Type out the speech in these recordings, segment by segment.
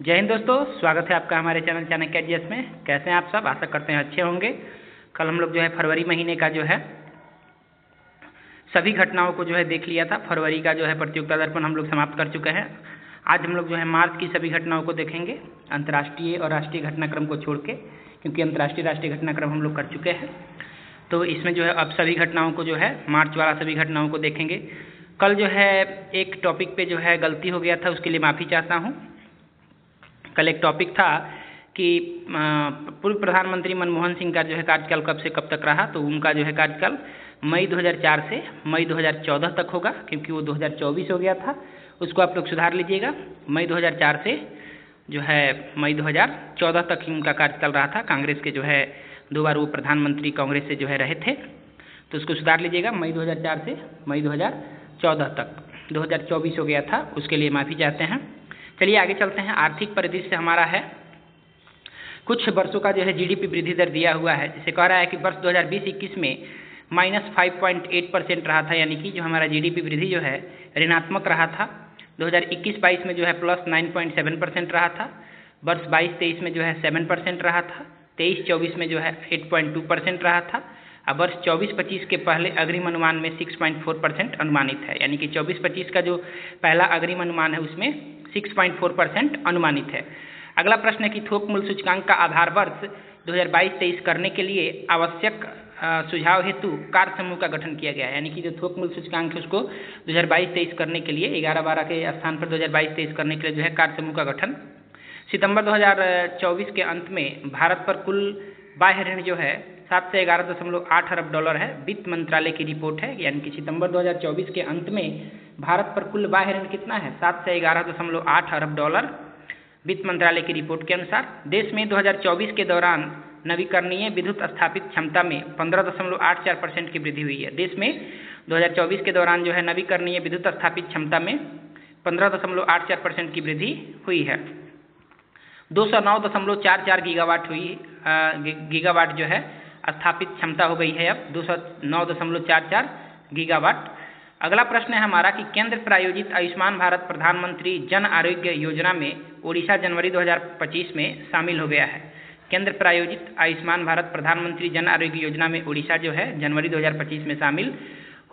जय हिंद दोस्तों, स्वागत है आपका हमारे चैनल चाणक्य जीएस में। कैसे हैं आप सब? आशा करते हैं अच्छे होंगे। कल हम लोग जो है फरवरी महीने का जो है सभी घटनाओं को जो है देख लिया था। फरवरी का जो है प्रतियोगिता दर्पण हम लोग समाप्त कर चुके हैं। आज हम लोग जो है मार्च की सभी घटनाओं को देखेंगे, अंतर्राष्ट्रीय और राष्ट्रीय घटनाक्रम को छोड़ के, क्योंकि अंतर्राष्ट्रीय राष्ट्रीय घटनाक्रम हम लोग कर चुके हैं। तो इसमें जो है अब सभी घटनाओं को जो है मार्च वाला सभी घटनाओं को देखेंगे। कल जो है एक टॉपिक पे जो है गलती हो गया था, उसके लिए माफ़ी चाहता हूँ। कल एक टॉपिक था कि पूर्व प्रधानमंत्री मनमोहन सिंह का जो है कार्यकाल कब से कब तक रहा। तो उनका जो है कार्यकाल मई 2004 से मई 2014 तक होगा, क्योंकि वो 2024 हो गया था। उसको आप लोग सुधार लीजिएगा। मई 2004 से जो है मई 2014 तक ही उनका कार्यकाल रहा था। कांग्रेस के जो है 2 बार वो प्रधानमंत्री कांग्रेस से जो है रहे थे, तो उसको सुधार लीजिएगा। मई 2004 से मई 2014 तक 2024 हो गया था, उसके लिए माफ़ी चाहते हैं। चलिए आगे चलते हैं। आर्थिक परिदृश्य हमारा है, कुछ वर्षों का जो है जीडीपी वृद्धि दर दिया हुआ है। जैसे कह रहा है कि वर्ष 2020-21 में -5.8% रहा था, यानी कि जो हमारा जीडीपी वृद्धि जो है ऋणात्मक रहा था। 2021-22 में जो है +9.7% रहा था। वर्ष 22-23 में जो है 7% रहा था। 23-24 में जो है 8.2% रहा था। अब वर्ष 24-25 के पहले अग्रिम अनुमान में 6.4% अनुमानित है, यानी कि 24-25 का जो पहला अग्रिम अनुमान है उसमें 6.4% अनुमानित है। अगला प्रश्न है कि थोक मूल्य सूचकांक का आधार वर्ष 2022-23 करने के लिए आवश्यक सुझाव हेतु कार्य समूह का गठन किया गया है, यानी कि जो थोक मूल्य सूचकांक है उसको 2022-23 करने के लिए 11-12 के स्थान पर 2022-23 करने के लिए जो है कार्य समूह का गठन। सितंबर 2024 के अंत में भारत पर कुल बाह्य ऋण जो है 7 से 11.8 अरब डॉलर है। वित्त मंत्रालय की रिपोर्ट है, यानी कि सितंबर 2024 के अंत में भारत पर कुल बाह्य ऋण कितना है? 7 से 11.8 अरब डॉलर, वित्त मंत्रालय की रिपोर्ट के अनुसार। देश में 2024 के दौरान नवीकरणीय विद्युत स्थापित क्षमता में 15.84% की वृद्धि हुई है। देश में 2024 के दौरान जो है नवीकरणीय विद्युत स्थापित क्षमता में 15.84% की वृद्धि हुई है। 209.44 गीगावाट जो है स्थापित क्षमता हो गई है, अब 209.44 गीगावाट। अगला प्रश्न है हमारा कि केंद्र प्रायोजित आयुष्मान भारत प्रधानमंत्री जन आरोग्य योजना में ओडिशा जनवरी 2025 में शामिल हो गया है। केंद्र प्रायोजित आयुष्मान भारत प्रधानमंत्री जन आरोग्य योजना में ओडिशा जो है जनवरी 2025 में शामिल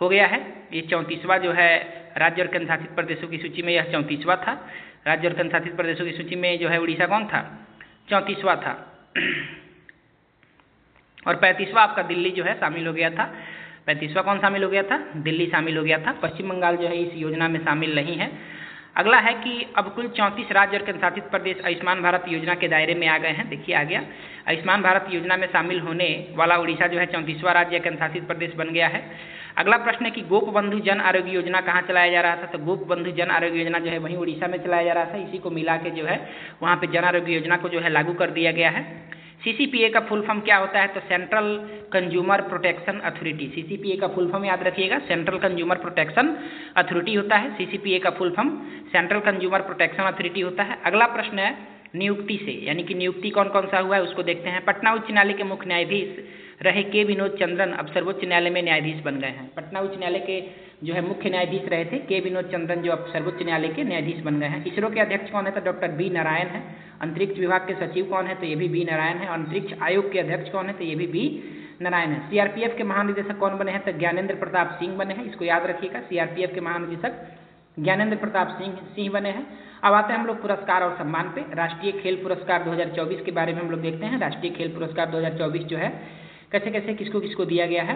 हो गया है। ये 34वां जो है राज्य और केंद्र शासित प्रदेशों की सूची में यह 34वां था। राज्य और केंद्र शासित प्रदेशों की सूची में जो है उड़ीसा कौन था? 34वां था। और 35वां आपका दिल्ली जो है शामिल हो गया था। 35वां कौन शामिल हो गया था? दिल्ली शामिल हो गया था। पश्चिम बंगाल जो है इस योजना में शामिल नहीं है। अगला है कि अब कुल 34 राज्य और केंद्र शासित प्रदेश आयुष्मान भारत योजना के दायरे में आ गए हैं। देखिए आ गया, आयुष्मान भारत योजना में शामिल होने वाला उड़ीसा जो है 34वां राज्य केंद्र शासित प्रदेश बन गया है। अगला प्रश्न है कि गोप बंधु जन आरोग्य योजना कहाँ चलाया जा रहा था? तो गोप बंधु जन आरोग्य योजना जो है वहीं उड़ीसा में चलाया जा रहा था। इसी को मिला के जो है वहाँ पे जन आरोग्य योजना को जो है लागू कर दिया गया है। CCPA का फुल फॉर्म क्या होता है? तो central consumer protection authority. CCPA का फुल फॉर्म याद रखिएगा, सेंट्रल कंज्यूमर प्रोटेक्शन अथॉरिटी होता है। CCPA का full form central consumer protection authority होता है। अगला प्रश्न है नियुक्ति से, यानी कि नियुक्ति कौन कौन सा हुआ है उसको देखते हैं। पटना उच्च न्यायालय के मुख्य न्यायाधीश रहे के विनोद चंद्रन अब सर्वोच्च न्यायालय में न्यायाधीश बन गए हैं। पटना उच्च न्यायालय के जो है मुख्य न्यायाधीश रहे थे के विनोद चंद्रन, जो अब सर्वोच्च न्यायालय के न्यायाधीश बन गए हैं। इसरो के अध्यक्ष कौन है? तो डॉक्टर बी नारायण है। अंतरिक्ष विभाग के सचिव कौन है? तो ये भी बी नारायण है। अंतरिक्ष आयोग के अध्यक्ष कौन है? तो ये भी बी नारायण है। CRPF के महानिदेशक कौन बने हैं? तो ज्ञानेंद्र प्रताप सिंह बने हैं। इसको याद रखिएगा, CRPF के महानिदेशक ज्ञानेंद्र प्रताप सिंह बने हैं। अब आते हैं हम लोग पुरस्कार और सम्मान पे। राष्ट्रीय खेल पुरस्कार 2024 के बारे में हम लोग देखते हैं। राष्ट्रीय खेल पुरस्कार 2024 जो है कैसे कैसे किसको किसको दिया गया है।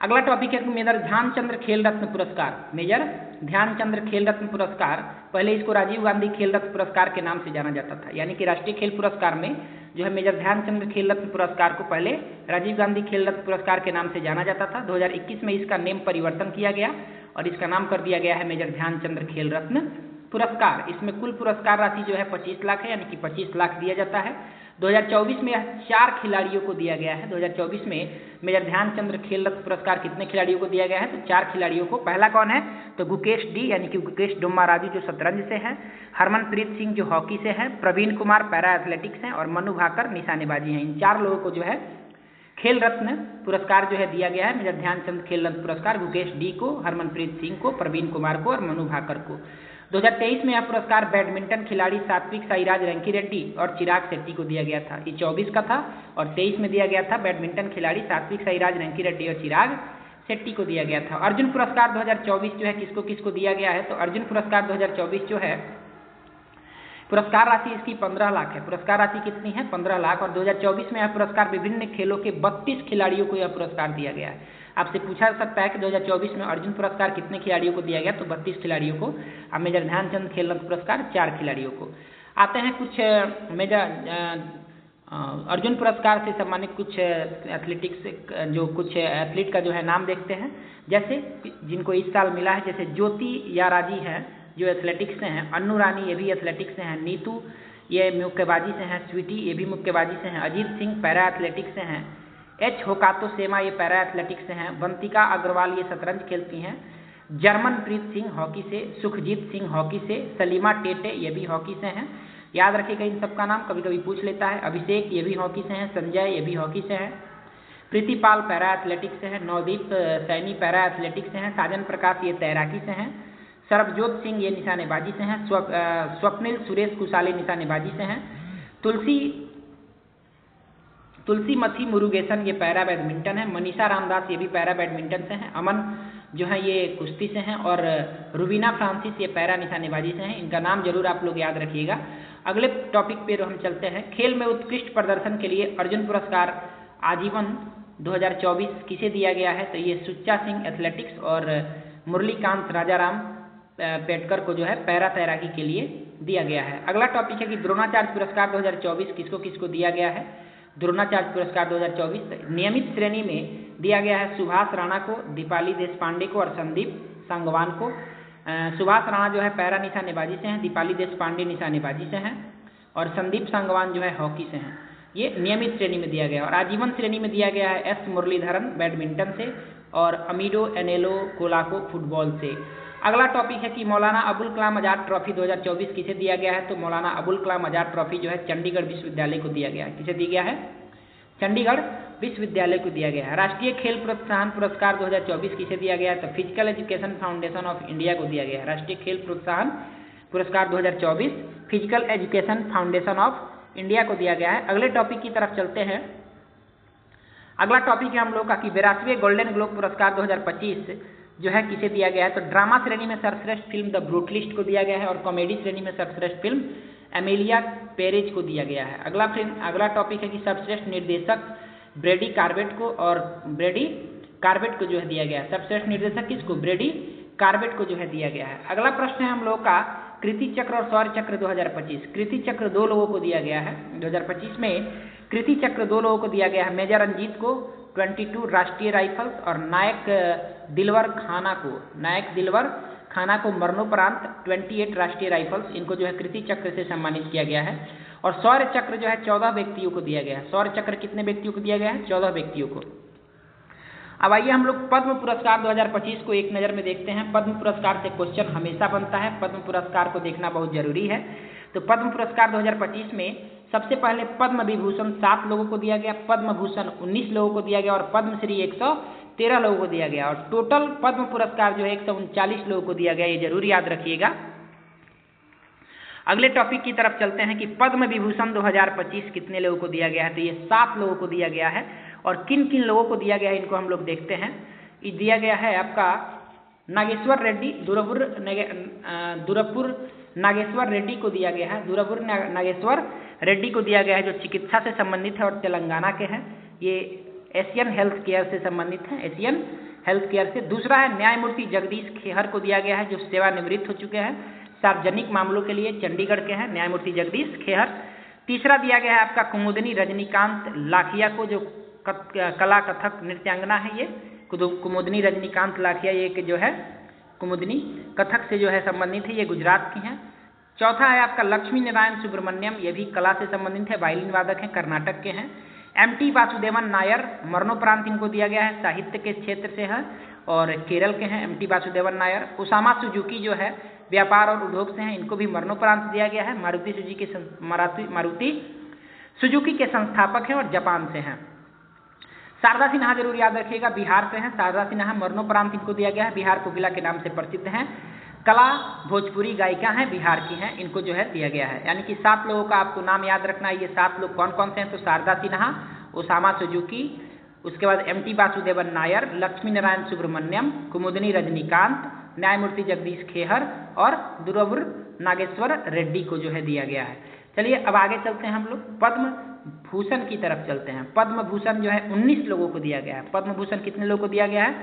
अगला टॉपिक है मेजर ध्यानचंद्र खेल रत्न पुरस्कार। मेजर ध्यानचंद्र खेल रत्न पुरस्कार, पहले इसको राजीव गांधी खेल रत्न पुरस्कार के नाम से जाना जाता था। यानी कि राष्ट्रीय खेल पुरस्कार में जो है मेजर ध्यानचंद्र खेल रत्न पुरस्कार को पहले राजीव गांधी खेल रत्न पुरस्कार के नाम से जाना जाता था। 2021 में इसका नेम परिवर्तन किया गया और इसका नाम कर दिया गया है मेजर ध्यानचंद्र खेल रत्न पुरस्कार। इसमें कुल पुरस्कार राशि जो है 25 लाख है, यानी कि 25 लाख दिया जाता है। 2024 में 4 खिलाड़ियों को दिया गया है। 2024 में मेजर ध्यानचंद्र खेल रत्न पुरस्कार कितने खिलाड़ियों को दिया गया है? तो 4 खिलाड़ियों को। पहला कौन है? तो गुकेश डी, यानी कि गुकेश डुम्माराजू जो शतरंज से है, हरमनप्रीत सिंह जो हॉकी से है, प्रवीण कुमार पैरा एथलेटिक्स हैं और मनु भाकर निशानेबाजी हैं। इन 4 लोगों को जो है खेल रत्न पुरस्कार जो है दिया गया है। मेजर ध्यानचंद खेल रत्न पुरस्कार गुकेश डी को, हरमनप्रीत सिंह को, प्रवीण कुमार को और मनु भाकर को। 2023 में यह पुरस्कार बैडमिंटन खिलाड़ी सात्विक साईराज रंकीरेड्डी और चिराग शेट्टी को दिया गया था। ये 24 का था और 23 में दिया गया था बैडमिंटन खिलाड़ी सात्विक साईराज रंकीरेड्डी और चिराग शेट्टी को दिया गया था। अर्जुन पुरस्कार 2024 जो है किसको किसको दिया गया है, तो अर्जुन पुरस्कार 2024 जो है पुरस्कार राशि इसकी 15 लाख है। पुरस्कार राशि कितनी है, 15 लाख। और 2024 में यह पुरस्कार विभिन्न खेलों के 32 खिलाड़ियों को यह पुरस्कार दिया गया है। आपसे पूछा जा सकता है कि 2024 में अर्जुन पुरस्कार कितने खिलाड़ियों को दिया गया, तो 32 खिलाड़ियों को। अब मेजर ध्यानचंद खेल रत्न पुरस्कार 4 खिलाड़ियों को। आते हैं कुछ अर्जुन पुरस्कार से सम्मानित कुछ एथलेटिक्स जो कुछ एथलीट का जो है नाम देखते हैं, जैसे जिनको इस साल मिला है, जैसे ज्योति याराजी हैं जो एथलेटिक्स से हैं, अन्नू रानी ये भी एथलेटिक्स से हैं, नीतू ये मुक्केबाजी से हैं, स्वीटी ये भी मुक्केबाजी से हैं, अजीत सिंह पैरा एथलेटिक्स से हैं, एच होकातो सेमा ये पैरा एथलेटिक्स से हैं, बंतिका अग्रवाल ये शतरंज खेलती हैं, जर्मनप्रीत सिंह हॉकी से, सुखजीत सिंह हॉकी से, सलीमा टेटे ये भी हॉकी से हैं। याद रखिएगा इन सबका नाम, कभी कभी पूछ लेता है। अभिषेक ये भी हॉकी से हैं, संजय ये भी हॉकी से हैं, प्रीतिपाल पैरा एथलेटिक्स से हैं, नवदीप सैनी पैरा एथलेटिक्स से हैं, साजन प्रकाश ये तैराकी से हैं, सरबजोत सिंह ये निशानेबाजी से हैं, स्वप्निल सुरेश कुशाली निशानेबाजी से हैं, तुलसी मथी मुरुगेसन ये पैरा बैडमिंटन है, मनीषा रामदास ये भी पैरा बैडमिंटन से हैं, अमन जो है ये कुश्ती से हैं और रुबीना फ्रांसिस ये पैरा निशानेबाजी से हैं। इनका नाम जरूर आप लोग याद रखिएगा। अगले टॉपिक पे हम चलते हैं। खेल में उत्कृष्ट प्रदर्शन के लिए अर्जुन पुरस्कार आजीवन 2024 किसे दिया गया है, तो ये सुच्चा सिंह एथलेटिक्स और मुरलीकांत राजाराम पेटकर को जो है पैरा तैराकी के लिए दिया गया है। अगला टॉपिक है कि द्रोणाचार्य पुरस्कार 2024 किसको किसको दिया गया है। द्रोणाचार्य पुरस्कार 2024 नियमित श्रेणी में दिया गया है सुभाष राणा को, दीपाली देशपांडे को और संदीप सांगवान को। सुभाष राणा जो है पैरा निशानेबाजी से हैं, दीपाली देशपांडे निशानेबाजी से हैं और संदीप सांगवान जो है हॉकी से हैं। ये नियमित श्रेणी में दिया गया। और आजीवन श्रेणी में दिया गया है एस मुरलीधरन बैडमिंटन से और अमीडो एनेलो कोलाको फुटबॉल से। अगला टॉपिक है कि मौलाना अबुल कलाम आजाद ट्रॉफी 2024 किसे दिया गया है, तो मौलाना अबुल कलाम आजाद ट्रॉफी जो है चंडीगढ़ विश्वविद्यालय को दिया गया है। किसे दिया गया है, चंडीगढ़ विश्वविद्यालय को दिया गया है। राष्ट्रीय खेल प्रोत्साहन पुरस्कार 2024 किसे दिया गया है, तो physical education foundation of India को दिया गया है। राष्ट्रीय खेल प्रोत्साहन पुरस्कार 2024 physical education foundation of India को दिया गया है। अगले टॉपिक की तरफ चलते हैं। अगला टॉपिक है हम लोग का कि 82वें गोल्डन ग्लोब पुरस्कार 2025 जो है किसे दिया गया है, तो ड्रामा श्रेणी में सर्वश्रेष्ठ फिल्म द ब्रूटलिस्ट को दिया गया है और कॉमेडी श्रेणी में सर्वश्रेष्ठ फिल्म एमिलिया पेरेज को दिया गया है। अगला टॉपिक है कि सर्वश्रेष्ठ निर्देशक ब्रेडी कार्बेट को और ब्रेडी कार्बेट को जो है दिया गया है। सर्वश्रेष्ठ निर्देशक किसको, ब्रेडी कार्बेट को जो है दिया गया है। अगला प्रश्न है हम लोग का कृति चक्र और शौर्य चक्र 2025। कृति चक्र 2 लोगों को दिया गया है 2025 में। कृति चक्र 2 लोगों को दिया गया है, मेजर रंजीत को 22 राष्ट्रीय राइफल्स और नायक दिलवर खाना को मरणोपरांत 28 राष्ट्रीय राइफल्स, इनको जो है कृति चक्र से सम्मानित किया गया है। और शौर्य चक्र जो है 14 व्यक्तियों को दिया गया है। शौर्य चक्र कितने व्यक्तियों को दिया गया है, 14 व्यक्तियों को। अब आइए हम लोग पद्म पुरस्कार 2025 को एक नज़र में देखते हैं। पद्म पुरस्कार से क्वेश्चन हमेशा बनता है, पद्म पुरस्कार को देखना बहुत जरूरी है। तो पद्म पुरस्कार 2025 में सबसे पहले पद्म विभूषण 7 लोगों को दिया गया, पद्म भूषण 19 लोगों को दिया गया और पद्मश्री 113 लोगों को दिया गया। और टोटल पद्म पुरस्कार जो है 139 लोगों को दिया गया, ये जरूर याद रखिएगा। अगले टॉपिक की तरफ चलते हैं कि पद्म विभूषण 2025 कितने लोगों को दिया गया है, तो ये 7 लोगों को दिया गया है। और किन किन लोगों को दिया गया है इनको हम लोग देखते हैं। ये दिया गया है आपका नागेश्वर रेड्डी, दुरपुर नागेश्वर रेड्डी को दिया गया है। दुरपुर नागेश्वर रेड्डी को दिया गया है जो चिकित्सा से संबंधित है और तेलंगाना के हैं। ये एशियन हेल्थ केयर से संबंधित है, एशियन हेल्थ केयर से। दूसरा है न्यायमूर्ति जगदीश खेहर को दिया गया है जो सेवानिवृत्त हो चुके हैं, सार्वजनिक मामलों के लिए चंडीगढ़ के हैं न्यायमूर्ति जगदीश खेहर। तीसरा दिया गया है आपका कुमुदनी रजनीकांत लाखिया को, जो कला कथक नृत्यांगना है। ये कुमुदनी रजनीकांत लाखिया ये जो है कुमुदनी कथक से जो है संबंधित है, ये गुजरात की हैं। चौथा है आपका लक्ष्मी नारायण सुब्रमण्यम, ये भी कला से संबंधित है, वायलिन वादक हैं, कर्नाटक के हैं। एम.टी. वासुदेवन नायर मरणोपरांत इनको दिया गया है, साहित्य के क्षेत्र से है और केरल के हैं MT. Vasudevan Nair. Osama Suzuki जो है व्यापार और उद्योग से हैं, इनको भी मरणोपरांत दिया गया है। मारुति सुजुकी के संस्थापक हैं और जापान से हैं। शारदा सिन्हा जरूर याद रखिएगा, बिहार से हैं। शारदा सिन्हा मरणोपरांत इनको दिया गया है, बिहार कोकिला के नाम से प्रसिद्ध हैं। कला भोजपुरी गायिका हैं, बिहार की हैं, इनको जो है दिया गया है। यानी कि 7 लोगों का आपको नाम याद रखना है। ये 7 लोग कौन कौन से हैं? तो शारदा सिन्हा, ओसामा सुजुकी, उसके बाद एम.टी. वासुदेवन नायर, लक्ष्मी नारायण सुब्रमण्यम, कुमुदनी रजनीकांत, न्यायमूर्ति जगदीश खेहर और दुर्वुर नागेश्वर रेड्डी को जो है दिया गया है। चलिए अब आगे चलते हैं, हम लोग पद्म भूषण की तरफ चलते हैं। पद्म भूषण जो है 19 लोगों को दिया गया है। पद्म भूषण कितने लोगों को दिया गया है?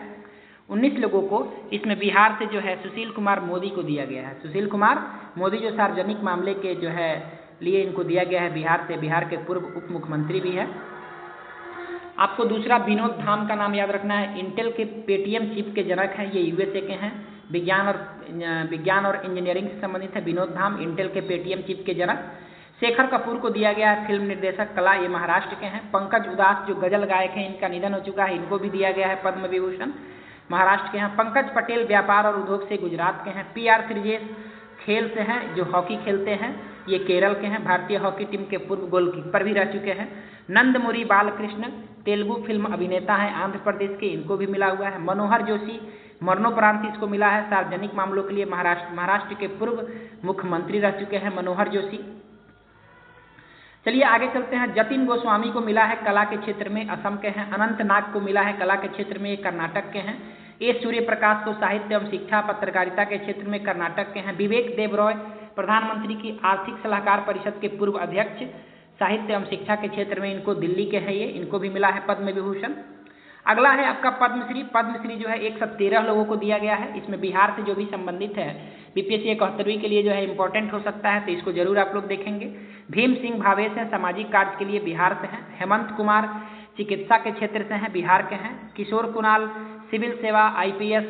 19 लोगों को। इसमें बिहार से जो है सुशील कुमार मोदी को दिया गया है। सुशील कुमार मोदी जो सार्वजनिक मामले के जो है लिए इनको दिया गया है बिहार से। बिहार के पूर्व उप मुख्यमंत्री भी है। आपको दूसरा विनोद धाम का नाम याद रखना है। इंटेल के पेटीएम चिप के जनक हैं, ये यूएसए के हैं। विज्ञान और इंजीनियरिंग से संबंधित है विनोद धाम, इंटेल के पेटीएम चिप के जनक। शेखर कपूर को दिया गया है फिल्म निर्देशक कला, ये महाराष्ट्र के हैं। पंकज उदास जो गजल गायक हैं, इनका निधन हो चुका है, इनको भी दिया गया है पद्म विभूषण, महाराष्ट्र के हैं। पंकज पटेल व्यापार और उद्योग से गुजरात के हैं। पी.आर. श्रीजेश खेल से हैं, जो हॉकी खेलते हैं, ये केरल के हैं। भारतीय हॉकी टीम के पूर्व गोलकीपर भी रह चुके हैं। नंदमुरी बालकृष्ण तेलुगु फिल्म अभिनेता हैं, आंध्र प्रदेश के, इनको भी मिला हुआ है। मनोहर जोशी मरणोपरांत इसको मिला है सार्वजनिक मामलों के लिए, महाराष्ट्र के पूर्व मुख्यमंत्री रह चुके हैं मनोहर जोशी। चलिए आगे चलते हैं। जतिन गोस्वामी को मिला है कला के क्षेत्र में, असम के हैं। अनंत नाग को मिला है कला के क्षेत्र में, ये कर्नाटक के हैं। ए सूर्य प्रकाश को साहित्य एवं शिक्षा पत्रकारिता के क्षेत्र में, कर्नाटक के हैं। विवेक देबरॉय प्रधानमंत्री की आर्थिक सलाहकार परिषद के पूर्व अध्यक्ष, साहित्य एवं शिक्षा के क्षेत्र में, इनको दिल्ली के हैं ये, इनको भी मिला है पद्म विभूषण। अगला है आपका पद्मश्री। पद्मश्री जो है 113 लोगों को दिया गया है। इसमें बिहार से जो भी संबंधित है, बीपीएससी 71वीं के लिए जो है इंपॉर्टेंट हो सकता है, तो इसको जरूर आप लोग देखेंगे। भीम सिंह भावेश हैं, सामाजिक कार्य के लिए बिहार से हैं। हेमंत कुमार चिकित्सा के क्षेत्र से हैं, बिहार के हैं। किशोर कुणाल सिविल सेवा IPS,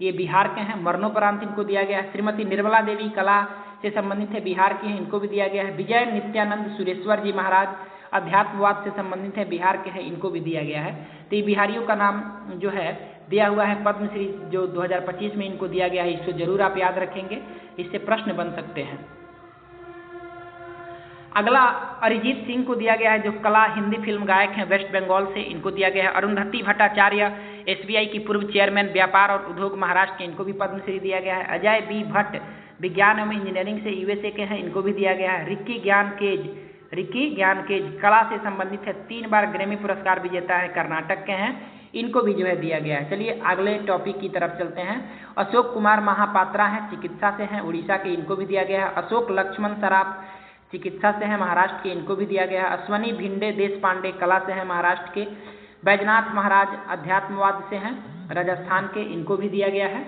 ये बिहार के हैं, मरणोपरांत इनको दिया गया है। श्रीमती निर्मला देवी कला से संबंधित है, बिहार की हैं, इनको भी दिया गया है। विजय नित्यानंद सुरेश्वर जी महाराज अध्यात्मवाद से संबंधित है, बिहार के हैं, इनको भी दिया गया है। तो ये बिहारियों का नाम जो है दिया हुआ है पद्मश्री, जो 2025 में इनको दिया गया है, इसको जरूर आप याद रखेंगे, इससे प्रश्न बन सकते हैं। अगला अरिजीत सिंह को दिया गया है, जो कला हिंदी फिल्म गायक हैं, वेस्ट बंगाल से, इनको दिया गया है। अरुंधति भट्टाचार्य SBI की पूर्व चेयरमैन, व्यापार और उद्योग, महाराष्ट्र के, इनको भी पद्मश्री दिया गया है। अजय B. भट्ट विज्ञान एवं इंजीनियरिंग से USA के हैं, इनको भी दिया गया है। रिक्की ज्ञानकेज कला से संबंधित है, 3 बार ग्रैमी पुरस्कार विजेता है, कर्नाटक के हैं, इनको भी जो है दिया गया है। चलिए अगले टॉपिक की तरफ चलते हैं। अशोक कुमार महापात्रा हैं, चिकित्सा से हैं, उड़ीसा के, इनको भी दिया गया है। अशोक लक्ष्मण सराफ चिकित्सा से हैं, महाराष्ट्र के, इनको भी दिया गया है। अश्वनी भिंडे देश पांडे कला से हैं, महाराष्ट्र के। बैजनाथ महाराज अध्यात्मवाद से हैं, राजस्थान के, इनको भी दिया गया है।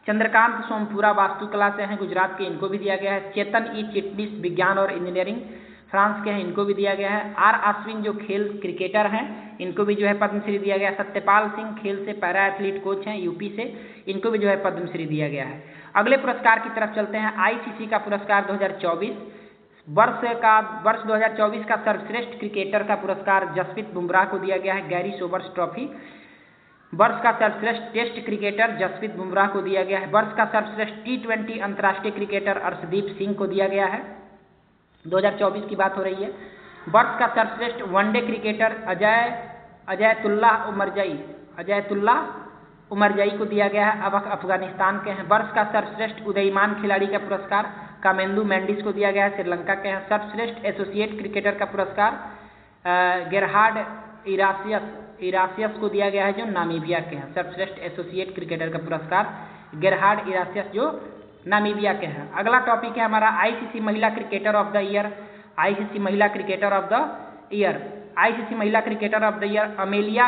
चंद्रकांत सोमपुरा वास्तुकला से हैं, गुजरात के, इनको भी दिया गया है। चेतन E. चिटनिस विज्ञान और इंजीनियरिंग, फ्रांस के हैं, इनको भी दिया गया है। R. अश्विन जो खेल क्रिकेटर हैं, इनको भी जो है पद्मश्री दिया गया है। सत्यपाल सिंह खेल से पैरा एथलीट कोच हैं, यूपी से, इनको भी जो है पद्मश्री दिया गया है। अगले पुरस्कार की तरफ चलते हैं। ICC का पुरस्कार 2024 वर्ष 2024 का सर्वश्रेष्ठ क्रिकेटर का पुरस्कार जसप्रीत बुमराह को दिया गया है, गैरी सोबर्स ट्रॉफी। वर्ष का सर्वश्रेष्ठ टेस्ट क्रिकेटर जसप्रीत बुमराह को दिया गया है। वर्ष का सर्वश्रेष्ठ T20 अंतर्राष्ट्रीय क्रिकेटर अर्शदीप सिंह को दिया गया है, 2024 की बात हो रही है। वर्ष का सर्वश्रेष्ठ वनडे क्रिकेटर अजयतुल्लाह उमरजई को दिया गया है, अब अफगानिस्तान के हैं। वर्ष का सर्वश्रेष्ठ उदयीमान खिलाड़ी का पुरस्कार कामेंदु मेंडिस को दिया गया है, श्रीलंका के हैं। सर्वश्रेष्ठ एसोसिएट क्रिकेटर का पुरस्कार गेरहार्ड इरासियस को दिया गया है, जो नामीबिया के हैं। सर्वश्रेष्ठ एसोसिएट क्रिकेटर का पुरस्कार गेरहार्ड इरासियस, जो नामीबिया के हैं। अगला टॉपिक है हमारा ICC महिला cricketer of the year. ICC महिला cricketer of the year, ICC महिला cricketer of the year Amelia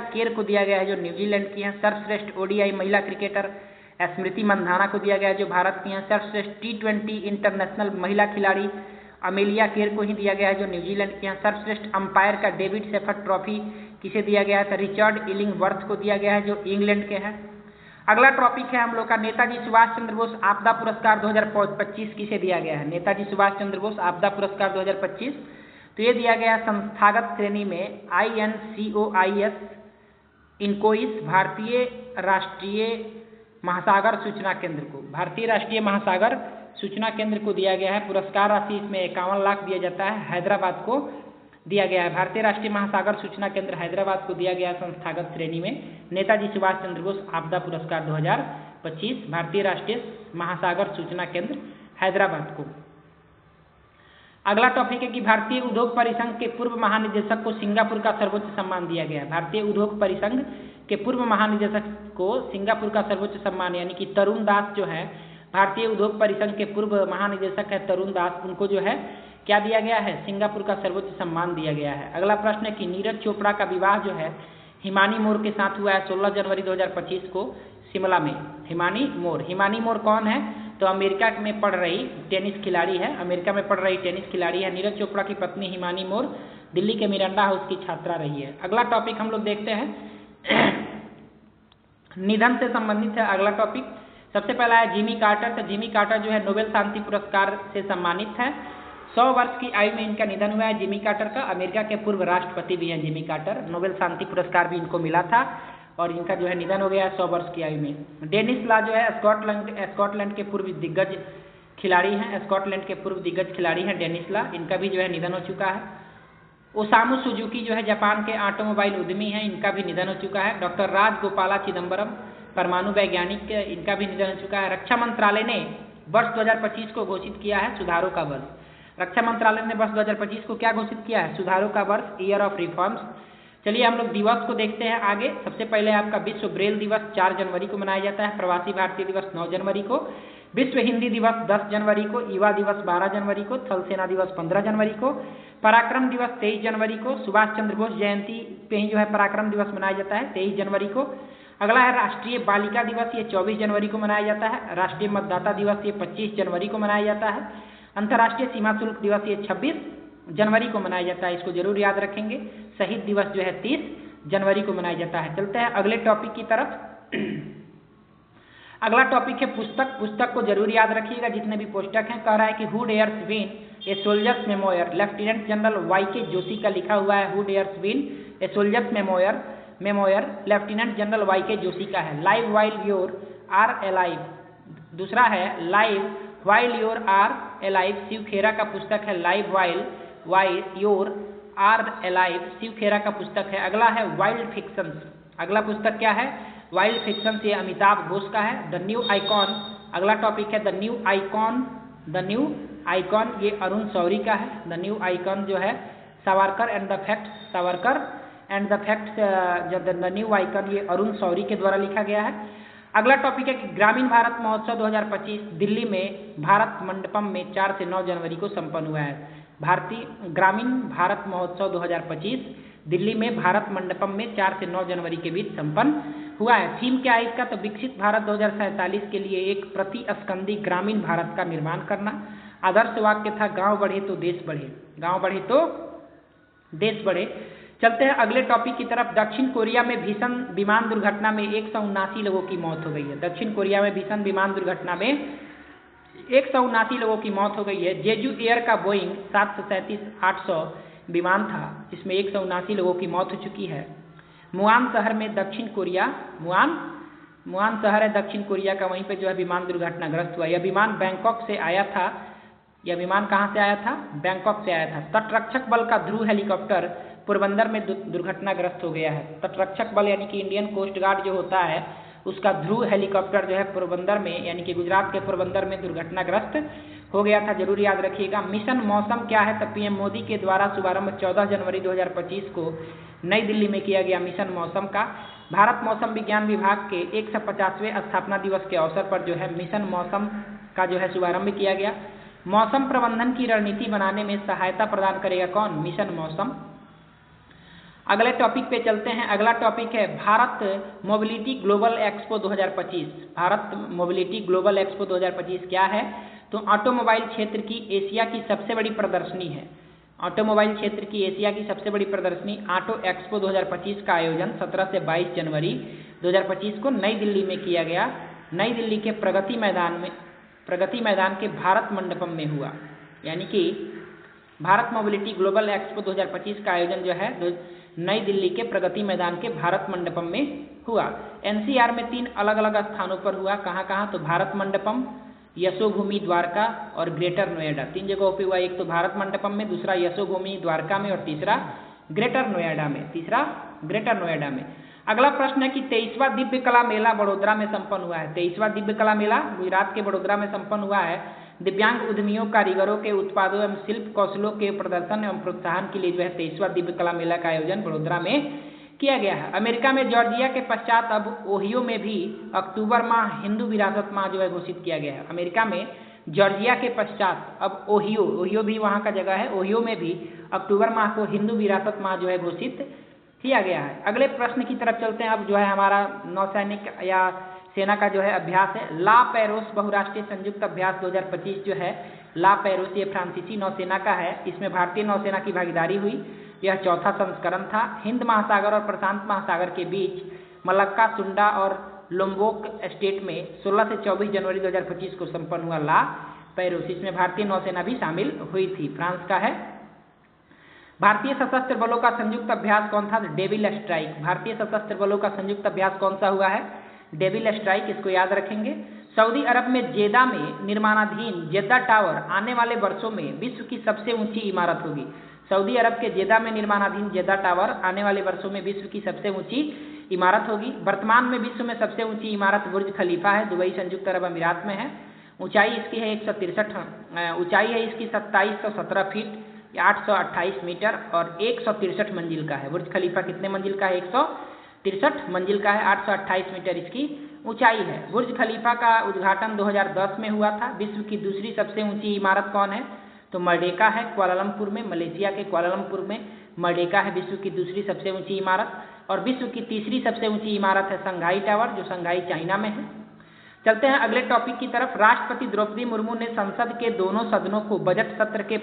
Kerr को दिया गया है, जो न्यूजीलैंड की हैं। सर्वश्रेष्ठ ODI महिला क्रिकेटर स्मृति मंधाना को दिया गया है, जो भारत की हैं। सर्वश्रेष्ठ T20 इंटरनेशनल महिला खिलाड़ी अमेलिया केर को ही दिया गया है, जो न्यूजीलैंड के हैं। सर्वश्रेष्ठ अंपायर का डेविड सेफर्ट ट्रॉफी किसे दिया गया है? तो रिचर्ड इलिंगवर्थ को दिया गया है, जो इंग्लैंड के हैं। अगला टॉपिक है हम लोग का नेताजी सुभाष चंद्र बोस आपदा पुरस्कार 2025 किसे दिया गया है? नेताजी सुभाष चंद्र बोस आपदा पुरस्कार 2025, तो ये दिया गया संस्थागत श्रेणी में INCOIS इनकोइस भारतीय राष्ट्रीय महासागर सूचना केंद्र को, भारतीय राष्ट्रीय महासागर सूचना केंद्र को दिया गया है। पुरस्कार राशि इसमें 51 लाख दिया जाता है, हैदराबाद को दिया गया है। भारतीय राष्ट्रीय महासागर सूचना केंद्र हैदराबाद को दिया गया है संस्थागत श्रेणी में नेताजी सुभाष चंद्र बोस आपदा पुरस्कार 2025 भारतीय राष्ट्रीय महासागर सूचना केंद्र हैदराबाद को। अगला टॉपिक है कि भारतीय उद्योग परिसंघ के पूर्व महानिदेशक को सिंगापुर का सर्वोच्च सम्मान दिया गया है। भारतीय उद्योग परिसंघ के पूर्व महानिदेशक को सिंगापुर का सर्वोच्च सम्मान यानी कि तरुण दास जो है, भारतीय उद्योग परिसंघ के पूर्व महानिदेशक है तरुण दास, उनको जो है क्या दिया गया है, सिंगापुर का सर्वोच्च सम्मान दिया गया है। अगला प्रश्न है कि नीरज चोपड़ा का विवाह जो है हिमानी मोर के साथ हुआ है 16 जनवरी 2025 को शिमला में। हिमानी मोर कौन है, तो अमेरिका में पढ़ रही टेनिस खिलाड़ी है, अमेरिका में पढ़ रही टेनिस खिलाड़ी है। नीरज चोपड़ा की पत्नी हिमानी मोर दिल्ली के मिरांडा हाउस की छात्रा रही है। अगला टॉपिक हम लोग देखते हैं निधन से संबंधित है। अगला टॉपिक सबसे पहला है जिमी कार्टर। तो जिमी कार्टर जो है नोबेल शांति पुरस्कार से सम्मानित है। 100 वर्ष की आयु में इनका निधन हुआ है जिमी कार्टर का। अमेरिका के पूर्व राष्ट्रपति भी हैं जिमी कार्टर, नोबेल शांति पुरस्कार भी इनको मिला था और इनका जो है निधन हो गया है 100 वर्ष की आयु में। डेनिस ला जो है स्कॉटलैंड के पूर्व दिग्गज खिलाड़ी हैं, स्कॉटलैंड के पूर्व दिग्गज खिलाड़ी हैं डेनिस ला, इनका भी जो है निधन हो चुका है। ओसामू सुजुकी जो है जापान के ऑटोमोबाइल उद्यमी हैं, इनका भी निधन हो चुका है। डॉक्टर राजगोपाला चिदम्बरम परमाणु वैज्ञानिक, इनका भी निधन हो चुका है। रक्षा मंत्रालय ने वर्ष 2025 को घोषित किया है सुधारों का वर्ष। रक्षा मंत्रालय ने वर्ष 2025 को क्या घोषित किया है, सुधारों का वर्ष, ईयर ऑफ रिफॉर्म्स। चलिए हम लोग दिवस को देखते हैं आगे। सबसे पहले आपका विश्व ब्रेल दिवस 4 जनवरी को मनाया जाता है। प्रवासी भारतीय दिवस 9 जनवरी को, विश्व हिंदी दिवस 10 जनवरी को, युवा दिवस 12 जनवरी को, थल सेना दिवस 15 जनवरी को, पराक्रम दिवस 23 जनवरी को, सुभाष चंद्र बोस जयंती पे ही जो है पराक्रम दिवस मनाया जाता है 23 जनवरी को। अगला है राष्ट्रीय बालिका दिवस, ये 24 जनवरी को मनाया जाता है। राष्ट्रीय मतदाता दिवस ये 25 जनवरी को मनाया जाता है। अंतर्राष्ट्रीय सीमा शुल्क दिवस ये 26 जनवरी को मनाया जाता है, इसको जरूर याद रखेंगे। शहीद दिवस जो है 30 जनवरी को मनाया जाता है। चलते हैं अगले टॉपिक की तरफ। अगला टॉपिक है पुस्तक को जरूर याद रखिएगा जितने भी पुस्तक हैं। कह रहा है कि who dares win a soldier's memoir, lieutenant general Y K. Joshi का लिखा हुआ है। Who dares win a soldier's memoir lieutenant general Y K. Joshi का है। Live while your are alive, दूसरा है live while your are alive, Shiv Khera का पुस्तक है live while your are alive, Shiv Khera का पुस्तक है। अगला है वाइल्ड फिक्शंस, अगला पुस्तक क्या है, वाइल्ड फिक्शंस, ये अमिताभ घोष का है। द न्यू आइकॉन, अगला टॉपिक है द न्यू आइकॉन, ये अरुण शौरी का है। द न्यू आइकॉन जो है Savarkar and the facts, the new icon ये अरुण शौरी के द्वारा लिखा गया है। अगला टॉपिक है कि ग्रामीण भारत महोत्सव 2025 दिल्ली में भारत मंडपम में 4 से 9 जनवरी को संपन्न हुआ है। भारतीय ग्रामीण भारत महोत्सव 2025 दिल्ली में भारत मंडपम में 4 से 9 जनवरी के बीच संपन्न हुआ है। थीम क्या है इसका, तो विकसित भारत 2047 के लिए एक प्रतिस्कंदी ग्रामीण भारत का निर्माण करना। आदर्श वाक्य था गांव बढ़े तो देश बढ़े, गांव बढ़े तो देश बढ़े। चलते हैं अगले टॉपिक की तरफ। दक्षिण कोरिया में भीषण विमान दुर्घटना में 179 लोगों की मौत हो गई है। दक्षिण कोरिया में भीषण विमान दुर्घटना में 179 लोगों की मौत हो गई है। जेजू एयर का बोइंग 737-800 विमान था, जिसमें 179 लोगों की मौत हो चुकी है। मुआन शहर में दक्षिण कोरिया, मुआन शहर है दक्षिण कोरिया का, वहीं पे जो है विमान दुर्घटनाग्रस्त हुआ। यह विमान बैंकॉक से आया था। यह विमान कहाँ से आया था, बैंकॉक से आया था। तटरक्षक बल का ध्रुव हेलीकॉप्टर पोरबंदर में दुर्घटनाग्रस्त हो गया है। तटरक्षक बल यानी कि इंडियन कोस्ट गार्ड जो होता है, उसका ध्रुव हेलीकॉप्टर जो है पोरबंदर में यानी कि गुजरात के पोरबंदर में दुर्घटनाग्रस्त हो गया था, जरूर याद रखिएगा। मिशन मौसम क्या है, तो पीएम मोदी के द्वारा शुभारंभ 14 जनवरी 2025 को नई दिल्ली में किया गया मिशन मौसम का। भारत मौसम विज्ञान विभाग के 150वें स्थापना दिवस के अवसर पर जो है मिशन मौसम का जो है शुभारंभ किया गया। मौसम प्रबंधन की रणनीति बनाने में सहायता प्रदान करेगा कौन, मिशन मौसम। अगले टॉपिक पे चलते हैं। अगला टॉपिक है Bharat mobility global expo 2025। Bharat mobility global expo 2025 क्या है, तो ऑटोमोबाइल क्षेत्र की एशिया की सबसे बड़ी प्रदर्शनी है। ऑटोमोबाइल क्षेत्र की एशिया की सबसे बड़ी प्रदर्शनी ऑटो एक्सपो 2025 का आयोजन 17 से 22 जनवरी 2025 को नई दिल्ली में किया गया। नई दिल्ली के प्रगति मैदान के भारत मंडपम में हुआ। यानी कि भारत मोबिलिटी ग्लोबल एक्सपो 2025 का आयोजन जो है नई दिल्ली के प्रगति मैदान के भारत मंडपम में हुआ। एनसीआर में 3 अलग अलग स्थानों पर हुआ। कहाँ कहाँ, तो भारत मंडपम, यशोभूमि द्वारका और ग्रेटर नोएडा, 3 जगहों पे हुआ। एक तो भारत मंडपम में, दूसरा यशोभूमि द्वारका में और तीसरा ग्रेटर नोएडा में। अगला प्रश्न है कि 23वां दिव्य कला मेला बड़ोदरा में संपन्न हुआ है। 23वां दिव्य कला मेला गुजरात के बड़ोदरा में संपन्न हुआ है। दिव्यांग उद्यमियों कारीगरों के उत्पादों एवं शिल्प कौशलों के प्रदर्शन एवं प्रोत्साहन के लिए जो है 23वां दिव्य कला मेला का आयोजन बड़ोदरा में किया गया है। अमेरिका में जॉर्जिया के पश्चात अब ओहियो में भी अक्टूबर माह हिंदू विरासत माह जो है घोषित किया गया है। अमेरिका में जॉर्जिया के पश्चात अब ओहियो भी वहाँ का जगह है, ओहियो में भी अक्टूबर माह को हिंदू विरासत माह जो है घोषित किया गया है। अगले प्रश्न की तरफ चलते हैं। अब जो है हमारा नौसैनिक या सेना का जो है अभ्यास है ला पेरोस बहुराष्ट्रीय संयुक्त अभ्यास 2025 जो है ला पेरोस, ये फ्रांसीसी नौसेना का है। इसमें भारतीय नौसेना की भागीदारी हुई। यह चौथा संस्करण था। हिंद महासागर और प्रशांत महासागर के बीच मलक्का, सुंडा और लोम्बोक स्टेट में 16 से 24 जनवरी 2025 को संपन्न हुआ ला पेरोस। इसमें भारतीय नौसेना भी शामिल हुई थी, फ्रांस का है। भारतीय सशस्त्र बलों का संयुक्त अभ्यास कौन था? Devil strike. भारतीय सशस्त्र बलों का संयुक्त अभ्यास कौन सा हुआ है? डेविल स्ट्राइक, इसको याद रखेंगे। सऊदी अरब में जेदा में निर्माणाधीन जेदा टावर आने वाले वर्षों में विश्व की सबसे ऊंची इमारत होगी। सऊदी अरब के जेदा में निर्माणाधीन जेदा टावर आने वाले वर्षों में विश्व की सबसे ऊंची इमारत होगी। वर्तमान में विश्व में सबसे ऊंची इमारत बुर्ज खलीफा है, दुबई संयुक्त अरब अमीरात में है। ऊंचाई इसकी है 163, ऊंचाई है इसकी 2717 फीट या 828 मीटर और 163 मंजिल का है। बुर्ज खलीफा कितने मंजिल का है? 163 मंजिल का है, 828 मीटर इसकी ऊंचाई है। बुर्ज खलीफा का उद्घाटन 2010 में हुआ था। विश्व की दूसरी सबसे ऊंची इमारत कौन है? तो मर्डेका है, कुआलालंपुर में, मलेशिया के कुआलालंपुर में मर्डेका है विश्व की दूसरी सबसे ऊंची इमारत। और विश्व की तीसरी सबसे ऊंची इमारत है संघाई टावर, जो संघाई चाइना में है। चलते हैं अगले टॉपिक की तरफ। राष्ट्रपति द्रौपदी मुर्मू ने संसद के दोनों सदनों को बजट सत्र के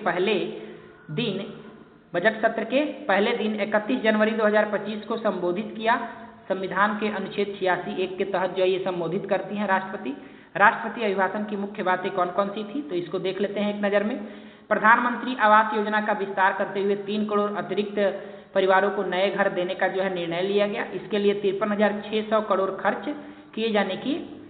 पहले दिन 31 जनवरी 2025 को संबोधित किया। संविधान के अनुच्छेद 86(1) के तहत जो है ये संबोधित करती हैं राष्ट्रपति अभिभाषण की मुख्य बातें कौन कौन सी थी, तो इसको देख लेते हैं एक नज़र में। प्रधानमंत्री आवास योजना का विस्तार करते हुए 3 करोड़ अतिरिक्त परिवारों को नए घर देने का जो है निर्णय लिया गया। इसके लिए 53,600 करोड़ खर्च किए जाने की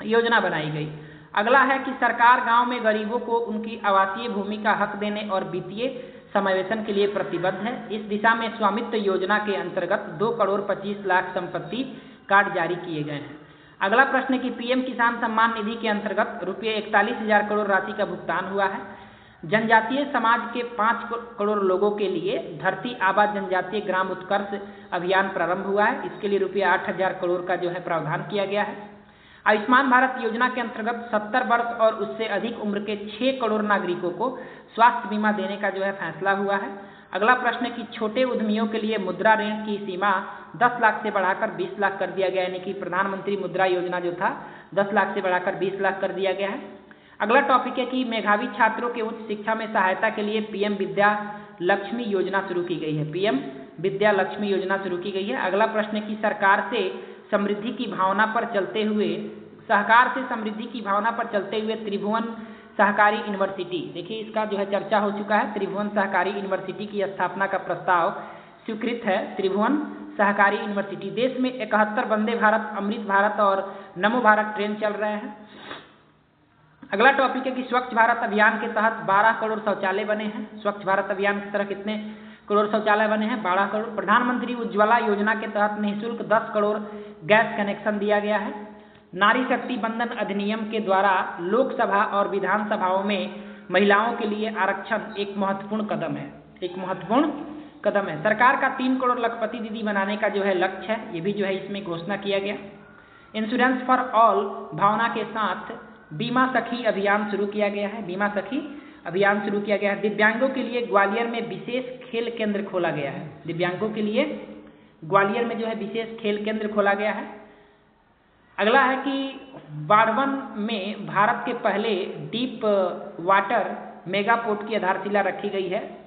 योजना बनाई गई। अगला है कि सरकार गांव में गरीबों को उनकी आवासीय भूमि का हक देने और वित्तीय समावेशन के लिए प्रतिबद्ध है। इस दिशा में स्वामित्व योजना के अंतर्गत 2 करोड़ 25 लाख संपत्ति कार्ड जारी किए गए हैं। अगला प्रश्न है कि पीएम किसान सम्मान निधि के अंतर्गत रुपये 41,000 करोड़ राशि का भुगतान हुआ है। जनजातीय समाज के 5 करोड़ लोगों के लिए धरती आबा जनजातीय ग्राम उत्कर्ष अभियान प्रारंभ हुआ है। इसके लिए रुपये 8,000 करोड़ का जो है प्रावधान किया गया है। आयुष्मान भारत योजना के अंतर्गत 70 वर्ष और उससे अधिक उम्र के 6 करोड़ नागरिकों को स्वास्थ्य बीमा देने का जो है फैसला हुआ है। अगला प्रश्न है कि छोटे उद्यमियों के लिए मुद्रा ऋण की सीमा 10 लाख से बढ़ाकर 20 लाख कर दिया गया, यानी कि प्रधानमंत्री मुद्रा योजना जो था 10 लाख से बढ़ाकर 20 लाख कर दिया गया है। अगला टॉपिक है कि मेधावी छात्रों के उच्च शिक्षा में सहायता के लिए पीएम विद्या लक्ष्मी योजना शुरू की गई है। पीएम विद्या लक्ष्मी योजना शुरू की गई है। अगला प्रश्न है कि सहकार से समृद्धि की भावना पर चलते हुए त्रिभुवन सहकारी यूनिवर्सिटी, देखिए इसका जो है चर्चा हो चुका है। त्रिभुवन सहकारी यूनिवर्सिटी की स्थापना का प्रस्ताव स्वीकृत है। त्रिभुवन सहकारी यूनिवर्सिटी। देश में 71 वंदे भारत, अमृत भारत और नमो भारत ट्रेन चल रहे हैं। अगला टॉपिक है कि स्वच्छ भारत अभियान के तहत 12 करोड़ शौचालय बने हैं। स्वच्छ भारत अभियान की तरह कितने करोड़ शौचालय बने हैं? 12 करोड़। प्रधानमंत्री उज्ज्वला योजना के तहत निःशुल्क 10 करोड़ गैस कनेक्शन दिया गया है। नारी शक्ति बंधन अधिनियम के द्वारा लोकसभा और विधानसभाओं में महिलाओं के लिए आरक्षण एक महत्वपूर्ण कदम है। सरकार का 3 करोड़ लखपति दीदी बनाने का जो है लक्ष्य है, ये भी जो है इसमें घोषणा किया गया। इंश्योरेंस फॉर ऑल भावना के साथ बीमा सखी अभियान शुरू किया गया है। दिव्यांगों के लिए ग्वालियर में विशेष खेल केंद्र खोला गया है। दिव्यांगों के लिए ग्वालियर में जो है विशेष खेल केंद्र खोला गया है। अगला है कि बाड़वन में भारत के पहले डीप वाटर मेगा पोर्ट की आधारशिला रखी गई है।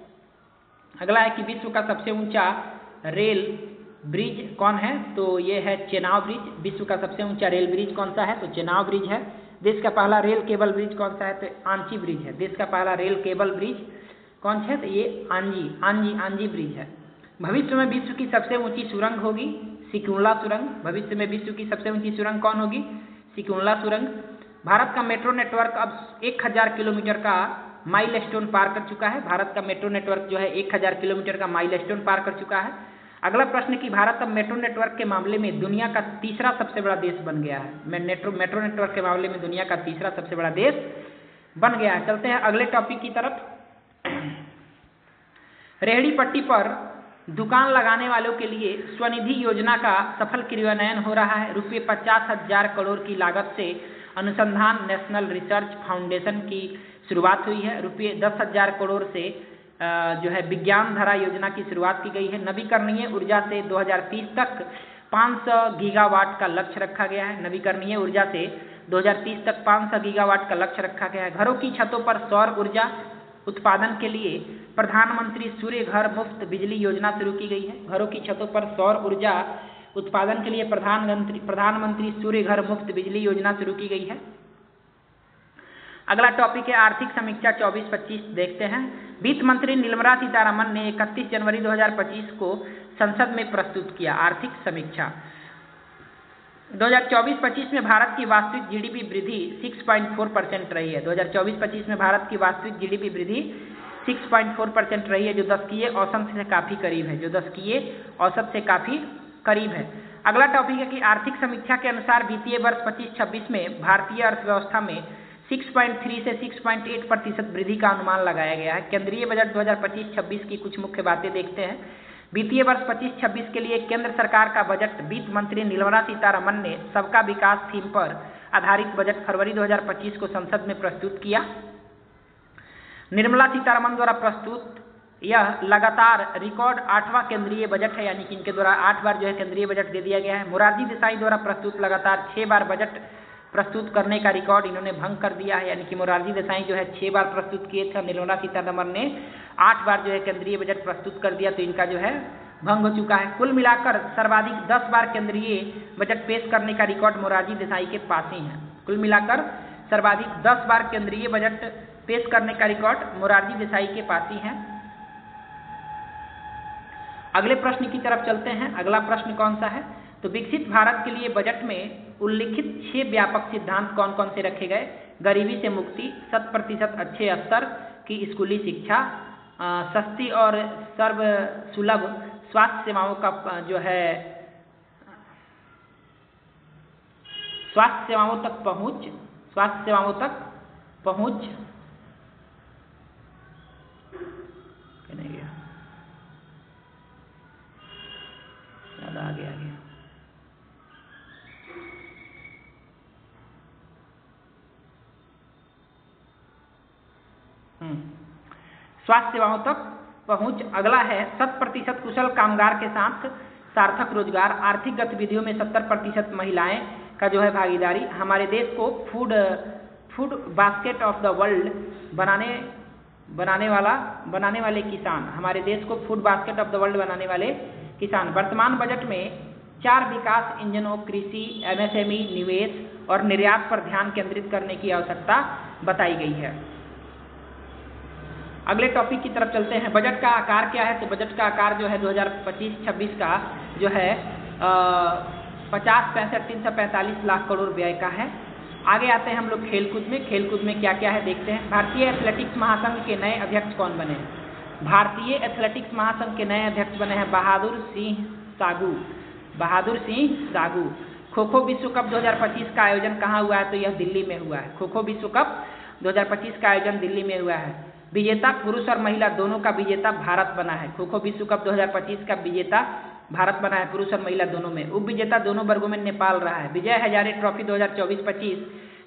अगला है कि विश्व का सबसे ऊंचा रेल ब्रिज कौन है? तो ये है चेनाब ब्रिज। विश्व का सबसे ऊंचा रेल ब्रिज कौन सा है? तो चेनाब ब्रिज है। देश का पहला रेल केबल ब्रिज कौन सा है? तो आंची ब्रिज है। देश का पहला रेल केबल ब्रिज कौन सा है? तो ये आंजी ब्रिज है। भविष्य में विश्व की सबसे ऊंची सुरंग होगी सिकुनला सुरंग। भविष्य में विश्व की सबसे ऊंची सुरंग कौन होगी? सिकुनला सुरंग। भारत का मेट्रो नेटवर्क अब 1000 किलोमीटर का माइलस्टोन पार कर चुका है। भारत का मेट्रो नेटवर्क जो है 1000 किलोमीटर का माइलस्टोन पार कर चुका है। अगला प्रश्न कि भारत अब मेट्रो नेटवर्क के मामले में दुनिया का तीसरा सबसे बड़ा देश बन गया है। मेट्रो नेटवर्क के मामले में दुनिया का तीसरा सबसे बड़ा देश बन गया है। चलते हैं अगले टॉपिक की तरफ। रेहड़ी पट्टी पर दुकान लगाने वालों के लिए स्वनिधि योजना का सफल क्रियान्वयन हो रहा है। रुपये 50,000 करोड़ की लागत से अनुसंधान नेशनल रिसर्च फाउंडेशन की शुरुआत हुई है। रुपये 10,000 करोड़ से जो है विज्ञान धारा योजना की शुरुआत की गई है। नवीकरणीय ऊर्जा से 2030 तक 500 गीगावाट का लक्ष्य रखा गया है। नवीकरणीय ऊर्जा से 2030 तक 500 गीगावाट का लक्ष्य रखा गया है। घरों की छतों पर सौर ऊर्जा उत्पादन के लिए प्रधानमंत्री सूर्य घर मुफ्त बिजली योजना शुरू की गई है। घरों की छतों पर सौर ऊर्जा उत्पादन के लिए प्रधानमंत्री सूर्य घर मुफ्त बिजली योजना शुरू की गई है। अगला टॉपिक है आर्थिक समीक्षा 24-25 देखते हैं। वित्त मंत्री निर्मला सीतारमण ने 31 जनवरी 2025 को संसद में प्रस्तुत किया आर्थिक समीक्षा। 2024-25 में भारत की वास्तविक जीडीपी वृद्धि 6.4% रही है। 2024-25 में भारत की वास्तविक जीडीपी वृद्धि 6.4% रही है, जो दशकीय औसत से काफ़ी करीब है, जो दशकीय औसत से काफ़ी करीब है। अगला टॉपिक है कि आर्थिक समीक्षा के अनुसार वित्तीय वर्ष 25-26 में भारतीय अर्थव्यवस्था में 6.3 से 6.8% वृद्धि का अनुमान लगाया गया है। केंद्रीय बजट 2025-26 की कुछ मुख्य बातें देखते हैं। वित्तीय वर्ष 25-26 के लिए केंद्र सरकार का बजट वित्त मंत्री निर्मला सीतारमण ने सबका विकास थीम पर आधारित बजट फरवरी 2025 को संसद में प्रस्तुत किया। निर्मला सीतारमण द्वारा प्रस्तुत यह लगातार रिकॉर्ड 8वां केंद्रीय बजट है, यानी कि इनके द्वारा 8 बार जो है केंद्रीय बजट दे दिया गया है। मोरारजी देसाई द्वारा प्रस्तुत लगातार 6 बार बजट प्रस्तुत करने का रिकॉर्ड इन्होंने भंग कर दिया है, यानी कि मोरारजी देसाई जो है 6 बार प्रस्तुत किए थे, निर्मला सीतारमण ने 8 बार जो है केंद्रीय बजट प्रस्तुत कर दिया, तो इनका जो है भंग हो चुका है। कुल मिलाकर सर्वाधिक 10 बार केंद्रीय बजट पेश करने का रिकॉर्ड मोरारजी देसाई के पास ही है। कुल मिलाकर सर्वाधिक 10 बार केंद्रीय बजट पेश करने का रिकॉर्ड मोरारजी देसाई के पास ही है। अगले प्रश्न की तरफ चलते हैं। अगला प्रश्न कौन सा है? तो विकसित भारत के लिए बजट में उल्लिखित 6 व्यापक सिद्धांत कौन कौन से रखे गए? गरीबी से मुक्ति, 100% अच्छे स्तर की स्कूली शिक्षा, सस्ती और सर्व सुलभ स्वास्थ्य सेवाओं का जो है स्वास्थ्य सेवाओं तक पहुंच ज़्यादा आगे आ गया। स्वास्थ्य सेवाओं तक पहुंच। अगला है 100% कुशल कामगार के साथ सार्थक रोजगार, आर्थिक गतिविधियों में 70% महिलाएं का जो है भागीदारी, हमारे देश को food basket of the world बनाने वाले किसान, हमारे देश को food basket of the world बनाने वाले किसान। वर्तमान बजट में 4 विकास इंजनों कृषि, एमएसएमई, निवेश और निर्यात पर ध्यान केंद्रित करने की आवश्यकता बताई गई है। अगले टॉपिक की तरफ चलते हैं। बजट का आकार क्या है? तो बजट का आकार जो है 2025-26 का जो है 50-65-345 लाख करोड़ व्यय का है। आगे आते हैं हम लोग खेलकूद में। खेलकूद में क्या क्या है देखते हैं। भारतीय एथलेटिक्स महासंघ के नए अध्यक्ष कौन बने हैं? भारतीय एथलेटिक्स महासंघ के नए अध्यक्ष बने हैं बहादुर सिंह सागू। खो खो विश्व कप 2025 का आयोजन कहाँ हुआ है? तो यह दिल्ली में हुआ है। खो खो विश्व कप 2025 का आयोजन दिल्ली में हुआ है। विजेता पुरुष और महिला दोनों का विजेता भारत बना है। खो खो विश्व कप 2025 का विजेता भारत बना है, पुरुष और महिला दोनों में। उप विजेता दोनों वर्गों में नेपाल रहा है। विजय हजारे ट्रॉफी 2024-25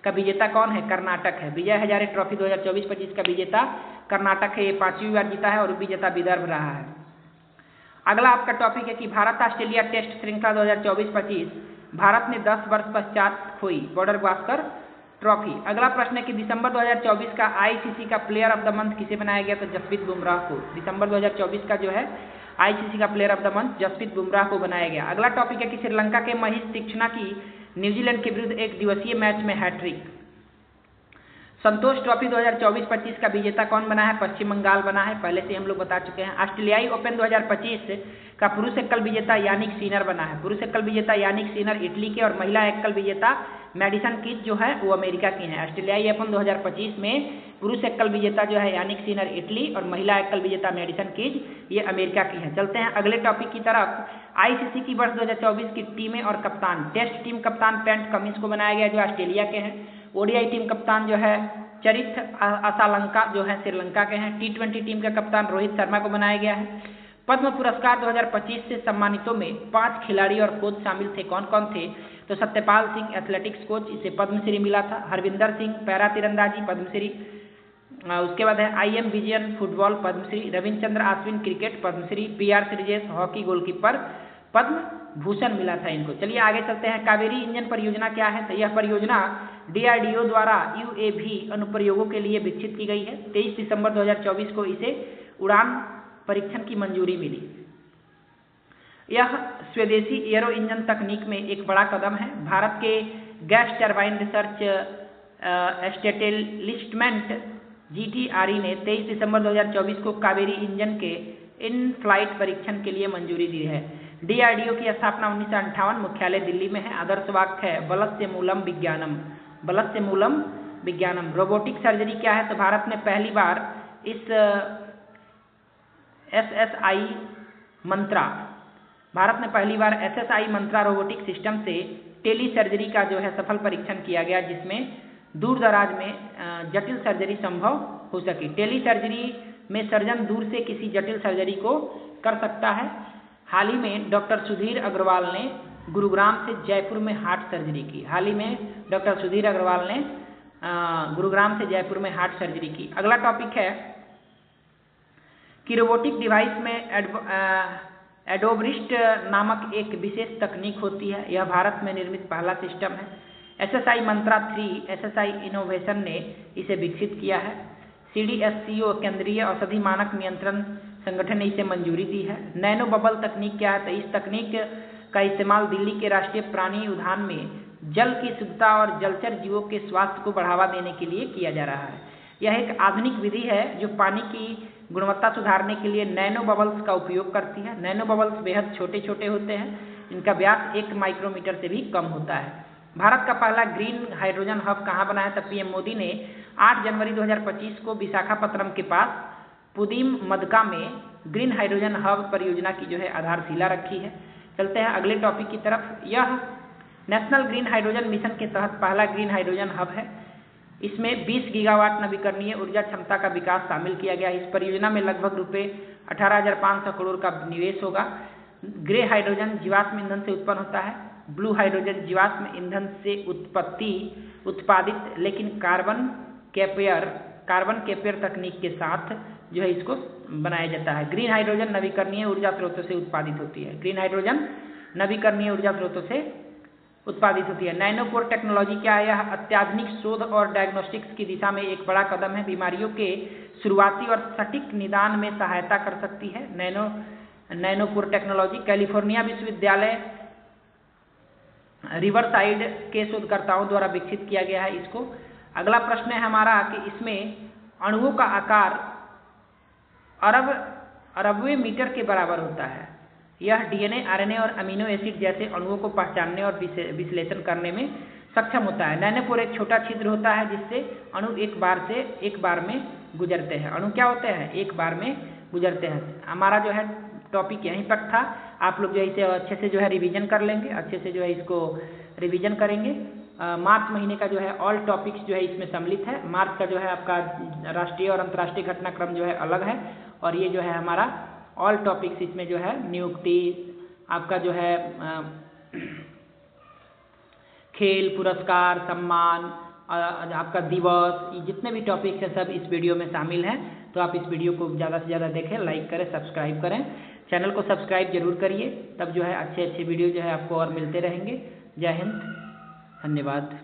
का विजेता कौन है? कर्नाटक है। विजय हजारे ट्रॉफी 2024-25 का विजेता कर्नाटक है, ये 5वीं बार जीता है और विजेता विदर्भ रहा है। अगला आपका टॉपिक है कि भारत ऑस्ट्रेलिया टेस्ट श्रृंखला 2024-25 भारत ने 10 वर्ष पश्चात खोई बॉर्डर गावस्कर ट्रॉफी। अगला प्रश्न है कि दिसंबर 2024 का आईसीसी का प्लेयर ऑफ द मंथ किसे बनाया गया? तो जसप्रीत बुमराह को। दिसंबर 2024 का जो है आईसीसी का player of the month Jasprit Bumrah को बनाया गया। अगला टॉपिक है कि श्रीलंका के महेश तीक्ष्णा की न्यूजीलैंड के विरुद्ध 1 दिवसीय मैच में हैट्रिक। संतोष ट्रॉफी 2024-25 का विजेता कौन बना है? पश्चिम बंगाल बना है, पहले से हम लोग बता चुके हैं। ऑस्ट्रेलियाई ओपन 2025 का पुरुष एकल विजेता यानिक सिनर बना है। पुरुष एकल विजेता यानिक सिनर इटली के और महिला एकल विजेता मेडिसन कीज जो है वो अमेरिका की हैं। ऑस्ट्रेलियाई ओपन 2025 में पुरुष एकल विजेता जो है यानिक सिनर इटली और महिला एकल विजेता मेडिसन कीज ये अमेरिका की हैं। चलते हैं अगले टॉपिक की तरफ। आईसीसी की वर्ष 2024 की टीमें और कप्तान। टेस्ट टीम कप्तान पैट कमिंस को बनाया गया जो ऑस्ट्रेलिया के हैं। ओडीआई टीम कप्तान जो है चरित असालंका जो है श्रीलंका के हैं। T20 टीम का कप्तान रोहित शर्मा को बनाया गया है। पद्म पुरस्कार 2025 से सम्मानितों में 5 खिलाड़ी और कोच शामिल थे। कौन कौन थे? तो सत्यपाल सिंह एथलेटिक्स कोच, इसे पद्मश्री मिला था। हरविंदर सिंह पैरा तीरंदाजी पद्मश्री। उसके बाद है IM Vijayan football Padma Shri. Ravichandra Ashwin cricket Padma Shri. PR Sreejesh hockey goalkeeper Padma Bhushan मिला था इनको। चलिए आगे चलते हैं। कावेरी इंजन परियोजना क्या है? तो यह परियोजना DRDO द्वारा UAV अनुप्रयोगों के लिए विकसित की गई है। 23 दिसंबर 2024 को इसे उड़ान परीक्षण की मंजूरी मिली। यह स्वदेशी एरो इंजन तकनीक में एक बड़ा कदम है। भारत के gas turbine research establishment GTRE ने 23 दिसंबर 2024 को कावेरी इंजन के इन फ्लाइट परीक्षण के लिए मंजूरी दी है। DRDO की स्थापना 1958 मुख्यालय दिल्ली में है। आदर्श वाक्य है बलस्य मूलम विज्ञानम। बलस्य मूलम विज्ञानम। रोबोटिक सर्जरी क्या है? तो भारत ने पहली बार इस SSI मंत्रा रोबोटिक सिस्टम से टेली सर्जरी का जो है सफल परीक्षण किया गया, जिसमें दूर दराज में जटिल सर्जरी संभव हो सकी। टेली सर्जरी में सर्जन दूर से किसी जटिल सर्जरी को कर सकता है। हाल ही में डॉक्टर सुधीर अग्रवाल ने गुरुग्राम से जयपुर में हार्ट सर्जरी की। हाल ही में डॉक्टर सुधीर अग्रवाल ने गुरुग्राम से जयपुर में हार्ट सर्जरी की। अगला टॉपिक है कि रोबोटिक डिवाइस में एडोब्रिस्ट नामक एक विशेष तकनीक होती है। यह भारत में निर्मित पहला सिस्टम है। SSI मंत्रा 3 SSI इनोवेशन ने इसे विकसित किया है। CDSCO केंद्रीय औषधि मानक नियंत्रण संगठन ने इसे मंजूरी दी है। नैनो बबल तकनीक क्या है? तो इस तकनीक का इस्तेमाल दिल्ली के राष्ट्रीय प्राणी उद्यान में जल की शुद्धता और जलचर जीवों के स्वास्थ्य को बढ़ावा देने के लिए किया जा रहा है। यह एक आधुनिक विधि है जो पानी की गुणवत्ता सुधारने के लिए नैनो बबल्स का उपयोग करती है। नैनो बबल्स बेहद छोटे छोटे होते हैं। इनका व्यास 1 माइक्रोमीटर से भी कम होता है। भारत का पहला ग्रीन हाइड्रोजन हब कहाँ बना है? तो PM मोदी ने 8 जनवरी 2025 को विशाखापत्तनम के पास पुदीम मदका में ग्रीन हाइड्रोजन हब परियोजना की जो है आधारशिला रखी है। चलते हैं अगले टॉपिक की तरफ। यह नेशनल ग्रीन हाइड्रोजन मिशन के तहत पहला ग्रीन हाइड्रोजन हब है। इसमें 20 गीगावाट नवीकरणीय ऊर्जा क्षमता का विकास शामिल किया गया। इस परियोजना में लगभग रुपये 18,500 करोड़ का निवेश होगा। ग्रे हाइड्रोजन जीवाश्म ईंधन से उत्पन्न होता है। ब्लू हाइड्रोजन जीवाश्म ईंधन से उत्पादित लेकिन कार्बन कैपियर तकनीक के साथ जो है इसको बनाया जाता है। ग्रीन हाइड्रोजन नवीकरणीय ऊर्जा स्रोतों से उत्पादित होती है। ग्रीन हाइड्रोजन नवीकरणीय ऊर्जा स्रोतों से उत्पादित होती है। नैनोपोर टेक्नोलॉजी क्या है? यह अत्याधुनिक शोध और डायग्नोस्टिक्स की दिशा में एक बड़ा कदम है। बीमारियों के शुरुआती और सटीक निदान में सहायता कर सकती है। नैनोपोर टेक्नोलॉजी कैलिफोर्निया विश्वविद्यालय रिवरसाइड के शोधकर्ताओं द्वारा विकसित किया गया है इसको। अगला प्रश्न है हमारा कि इसमें अणुओं का आकार अरबवें मीटर के बराबर होता है। यह DNA, RNA और अमीनो एसिड जैसे अणुओं को पहचानने और विश्लेषण करने में सक्षम होता है। नैनोपोर एक छोटा छिद्र होता है जिससे अणु एक बार में गुजरते हैं। अणु क्या होते हैं? एक बार में गुजरते हैं। हमारा जो है टॉपिक यहीं तक था। आप लोग जो है इसे अच्छे से जो है रिवीजन कर लेंगे, अच्छे से जो है इसको रिवीजन करेंगे। मार्च महीने का जो है ऑल टॉपिक्स जो है इसमें सम्मिलित है। मार्च का जो है आपका राष्ट्रीय और अंतर्राष्ट्रीय घटनाक्रम जो है अलग है और ये जो है हमारा ऑल टॉपिक्स इसमें जो है नियुक्ति, आपका जो है खेल, पुरस्कार, सम्मान, आपका दिवस, जितने भी टॉपिक्स हैं सब इस वीडियो में शामिल हैं। तो आप इस वीडियो को ज़्यादा से ज़्यादा देखें, लाइक करें, सब्सक्राइब करें। चैनल को सब्सक्राइब जरूर करिए, तब जो है अच्छे अच्छे वीडियो जो है आपको और मिलते रहेंगे। जय हिंद, धन्यवाद।